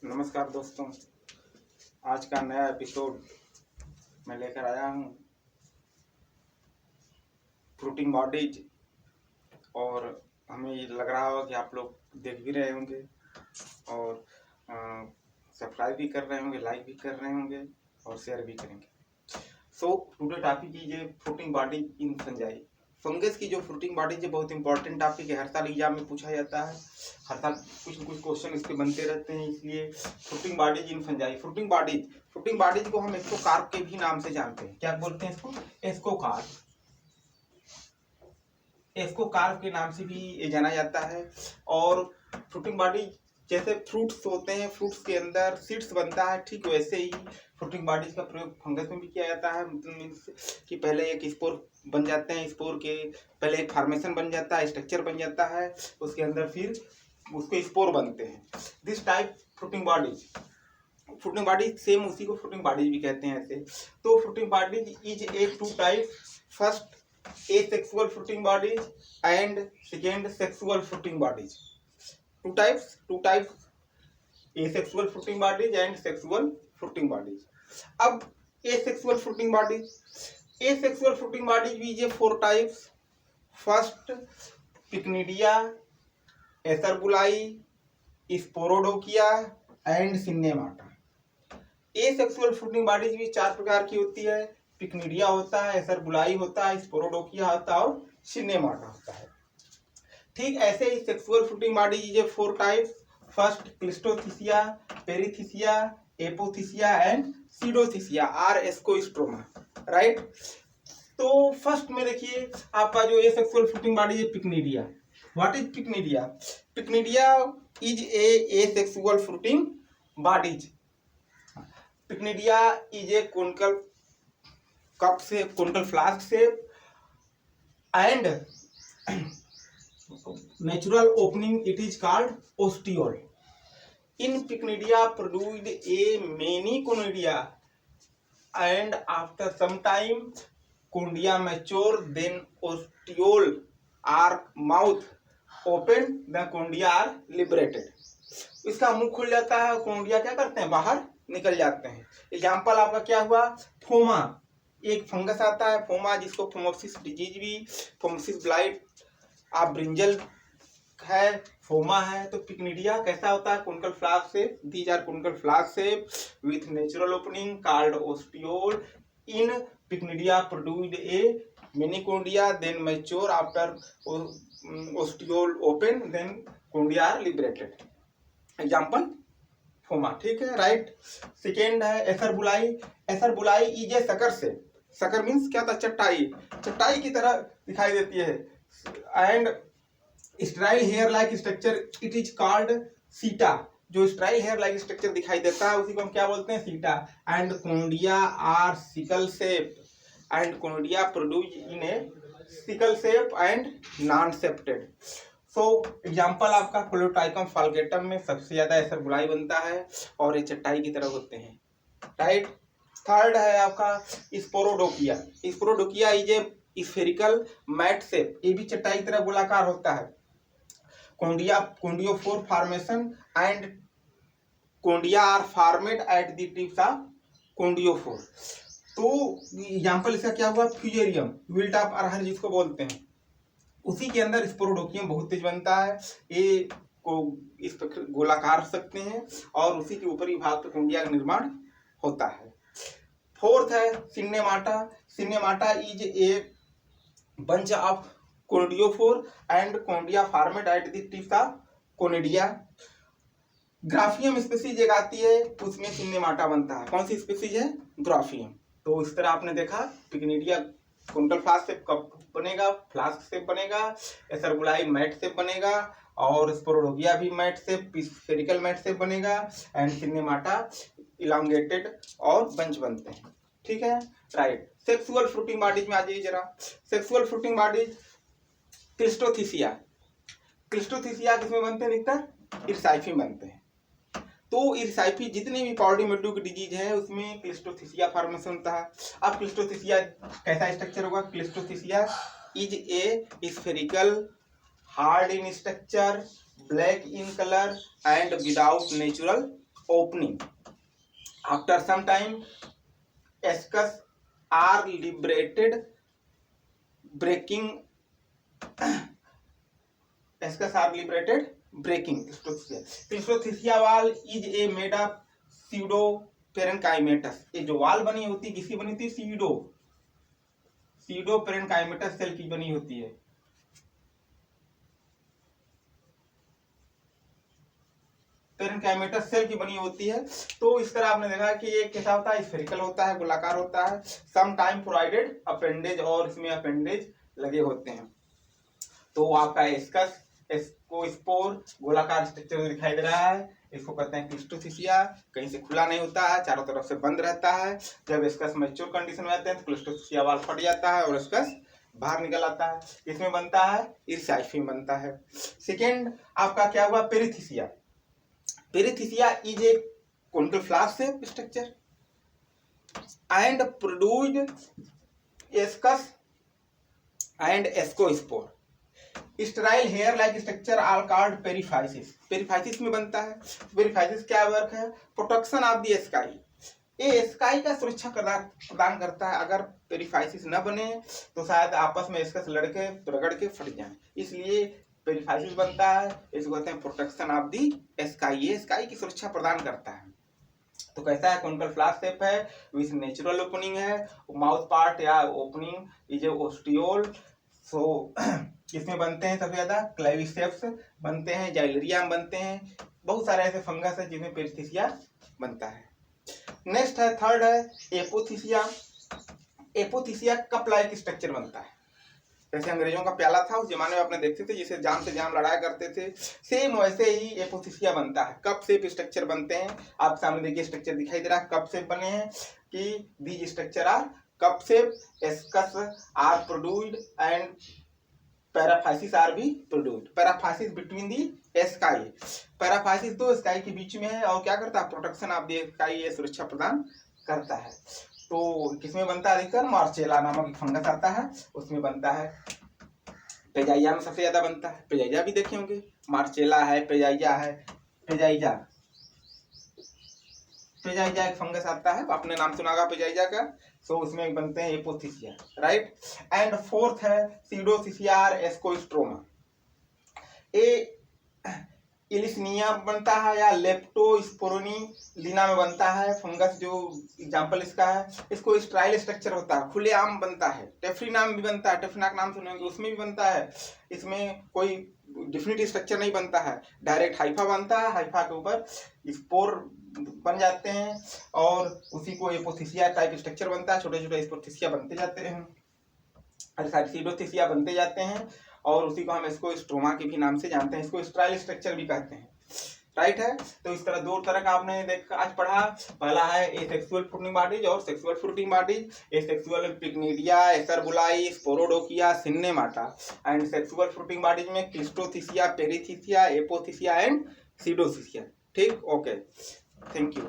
नमस्कार दोस्तों, आज का नया एपिसोड मैं लेकर आया हूँ फ्रूटिंग बॉडीज। और हमें ये लग रहा होगा कि आप लोग देख भी रहे होंगे और सब्सक्राइब भी कर रहे होंगे, लाइक भी कर रहे होंगे और शेयर भी करेंगे। सो टुडे टॉपिक कीजिए fruiting body in fungi. Fungus की जो फ्रूटिंग बॉडीज है बहुत इंपॉर्टेंट टॉपिक है, हर साल एग्जाम में पूछा जाता है, हर साल कुछ न कुछ क्वेश्चन इसके बनते रहते हैं। इसलिए fruiting bodies in fungi, fruiting bodies को हम एस्कोकार्प के भी नाम से जानते हैं। क्या बोलते हैं इसको? एस्कोकार्प। एस्कोकार्प के नाम से भी ये जाना जाता है। और फ्रूटिंग बॉडी जैसे फ्रूट्स होते हैं, फ्रूट्स के अंदर सीड्स बनता है, ठीक वैसे ही फ्रूटिंग बॉडीज का प्रयोग फंगस में भी किया जाता है। मतलब कि पहले एक स्पोर बन जाते हैं, स्पोर के पहले एक फॉर्मेशन बन जाता है, स्ट्रक्चर बन जाता है, उसके अंदर फिर उसके स्पोर बनते हैं। This type fruiting body same उसी को फ्रूटिंग बॉडीज भी कहते हैं ऐसे। तो fruiting bodies is a two type, first asexual fruiting bodies and second sexual fruiting bodies. Two types asexual fruiting bodies and sexual fruiting bodies. अब asexual fruiting bodies भी ये four types. First pycnidia, acervuli, sporodochia and synnemata. asexual fruiting bodies भी चार प्रकार की होती है। पिकनीडिया होता है, एसरबुलाई होता है, स्पोरोडोकिया होता है और सिन्नेमाटा होता है। ठीक ऐसे ही सेक्सुअल फ्रूटिंग बॉडी ये four types, first cleistothecia, perithecia, apothecia and pseudothecia or ascostroma. Right. तो फर्स्ट में देखिए आपका जो ये सेक्सुअल फ्रूटिंग बॉडी है pycnidia. What is pycnidia? Pycnidia is a sexual fruiting bodies. Pycnidia is a conical cup shape, conical flask shape and natural opening it is called ostiole. In pycnidia produced a many conidia and after some time condia mature, then ostiole or mouth open, the condia are liberated. इसका मुंह खुल जाता है, कोंडिया क्या करते हैं? बाहर निकल जाते हैं। एग्जाम्पल आपका क्या हुआ? फोमा, एक फंगस आता है फोमा, जिसको फोमोसिस डिजीज भी, फोमोसिस ब्लाइट आप ब्रिंजल है, फोमा है। तो पिकनीडिया कैसा होता है? Conical flask shape, these are conical flask shape with natural opening called ostiole. In pycnidia produced a many conidia, then mature after ostiole open, then conidia are liberated. Example Phoma. ठीक है, right. Second है acervuli. Acervuli is a saucer से, saucer means क्या था? चट्टाई, चट्टाई की तरह दिखाई देती है। And sterile hair like structure it is called seta. जो स्ट्राइल हेयर लाइक स्ट्रक्चर दिखाई देता है उसी को हम क्या बोलते हैं? Seta. And conidia are sickle shape and conidia produce in a sickle shape and non septate. So example आपका कोलोटाइकम फाल्गेटम में सबसे ज्यादा एसरबुलाई बनता है और ये चट्टाई की तरह होते हैं। राइट। थर्ड है आपका sporodochia. Sporodochia is a spherical mat shape, ये भी चट्टाई की तरह गोलाकार होता है। Conidiophore formation and conidia are formed at the tips of conidiophore. तो एग्जाम्पल इसका क्या हुआ? फ्यूजेरियम, विल्ट ऑफ अरहर जिसको बोलते हैं, उसी के अंदर स्पोरोडोकियम बहुत तेज बनता है। ये को इस प्रकार गोलाकार सकते हैं और उसी के ऊपरी भाग पे कुंडिया का निर्माण होता है। फोर्थ है synnemata. Synnemata is a bunch of conidiophore and conidia formed at the tips of conidia. Graphium species एक आती है, उसमें सिन्नेमाटा बनता है। कौन सी स्पीसीज है? ग्राफियम। तो इस तरह आपने देखा pycnidia conical flask shape cup बनेगा, फ्लास्क शेप बनेगा, एसरबुलाई मैट शेप बनेगा और स्पोरोडोकिया भी mat shape, spherical mat shape बनेगा एंड सिन्नेमाटा इलांगेटेड और बंच बनते हैं। ठीक है, राइट। सेक्सुअल फ्रूटिंग बॉडीज में आ जाइए जरा। Sexual fruiting bodies cleistothecia. Cleistothecia किसमें बनते हैं? अधिकतर इरसाइफी बनते हैं। तो इरसाइफी जितने भी पॉलीमेट्रो की डिजीज है उसमें क्लिस्टोथिसिया फॉर्मेशन होता है। अब क्लिस्टोथिसिया कैसा स्ट्रक्चर होगा? Cleistothecia is a spherical, hard in structure, black in colour and without natural opening. After some time, ascus are liberated, breaking. Ascus are liberated, breaking. Cleistothecia wall is a made of pseudoparenchymatous. ये जो वाल बनी होती है किसकी बनी होती है? pseudoparenchymatous सेल की बनी होती है। पेरेन्काइमेटस सेल की बनी होती है। तो इस तरह आपने देखा कि ये कैसा होता है? स्फेरिकल होता है, गोलाकार होता है, सम टाइम प्रोवाइडेड अपेंडेज, और इसमें अपेंडेज लगे होते हैं। तो आपका एस्कस, इसको स्पोर गोलाकार स्ट्रक्चर दिखाई दे रहा है, इसको कहते हैं क्लिस्टोथिसिया। कहीं से खुला नहीं होता है, चारों तरफ से बंद रहता है। जब एस्कस मैच्योर कंडीशन में आते हैं तो क्लिस्टोथिसिया वाल फट जाता है और एस्कस बाहर निकल आता है। इसमें बनता है इर्साइफी में बनता है। सेकेंड आपका क्या हुआ? Perithecia. Perithecia is a conical flask shape structure and produced ascus and ascospore. Sterile hair like structure are called periphyses. Periphyses में बनता है। पेरिफाइसिस क्या वर्क है? Protection of the asci. ये स्काई का सुरक्षा प्रदान करता है। अगर पेरिफाइसिस न बने तो शायद आपस में इसका लड़के रगड़ के फट जाए, इसलिए पेरिफाइसिस बनता है। इसको कहते हैं प्रोटेक्शन ऑफ द स्काई। ये स्काई की सुरक्षा प्रदान करता है। तो कैसा है? कोनिकल फ्लास्क शेप है, विथ नेचुरल ओपनिंग है। माउथ पार्ट या ओपनिंग इज ओस्टियोल। सो किसमें बनते हैं सबसे ज्यादा? क्लेविसेप्स बनते हैं, जाइलरिया में बनते हैं, बहुत सारे ऐसे फंगस है जिसमें पेरिथिसिया बनता है। नेक्स्ट है, थर्ड है एपोथिसिया। एपोथिसिया कप लाइक स्ट्रक्चर बनता है। जैसे अंग्रेजों का प्याला था उस जमाने में आपने देखते थे, जिसे जाम से जाम लड़ाया करते थे, सेम वैसे ही एपोथिसिया बनता है। कप शेप स्ट्रक्चर बनते हैं। आप सामने देखिए स्ट्रक्चर दिखाई दे रहा है, कप शेप बने हैं कि these structure are cup shape, ascus are produced and paraphyses are भी produced. Paraphyses between the asci. Paraphyses दो स्काई के बीच में है और क्या करता है? प्रोटेक्शन ऑफ दी स्काई, ये सुरक्षा प्रदान करता है। तो किसमें बनता है? अधिकतर मार्चेला नामक फंगस आता है, उसमें बनता है। पेजाइया में सबसे ज्यादा बनता है। पेजाइया भी देखे होंगे, मार्चेला है, पेजाइया है। पेजाइया एक फंगस आता है, आपने नाम सुना होगा पेजाइया का। सो उसमें बनते हैं एपोथिसिया, राइट। एंड फोर्थ है सीडोथिसिया एस्कोस्ट्रोमा। ए इलिसनिया बनता है या लेप्टोस्पोरोनीलिना में बनता है फंगस, जो एग्जांपल इसका है। इसको स्ट्राइल स्ट्रक्चर होता है, खुलेआम बनता है। टेफ्रिना में भी बनता है, टेफ्रिना का नाम सुनेंगे, उसमें भी बनता है। इसमें कोई डिफिनिट स्ट्रक्चर नहीं बनता है, डायरेक्ट हाइफा बनता है, हाइफा के ऊपर स्पोर बन जाते हैं और उसी को एपोथिसिया टाइप स्ट्रक्चर बनता है। छोटे छोटे एपोथिसिया बनते जाते हैं, सीडोथिसिया बनते जाते हैं और उसी को हम इसको स्ट्रोमा के भी नाम से जानते हैं। इसको स्ट्राइल स्ट्रक्चर भी कहते हैं, राइट है। तो इस तरह दो तरह का आपने देख आज पढ़ा। पहला है एसेक्सुअल फ्रूटिंग बॉडीज और sexual fruiting bodies. Asexual pycnidia, acervuli, sporodochia, synnemata. And sexual fruiting bodies में क्लिस्टोथिसिया, पेरिथिसिया, एपोथिसिया एंड सीडोथिसिया। ठीक, ओके, थैंक यू।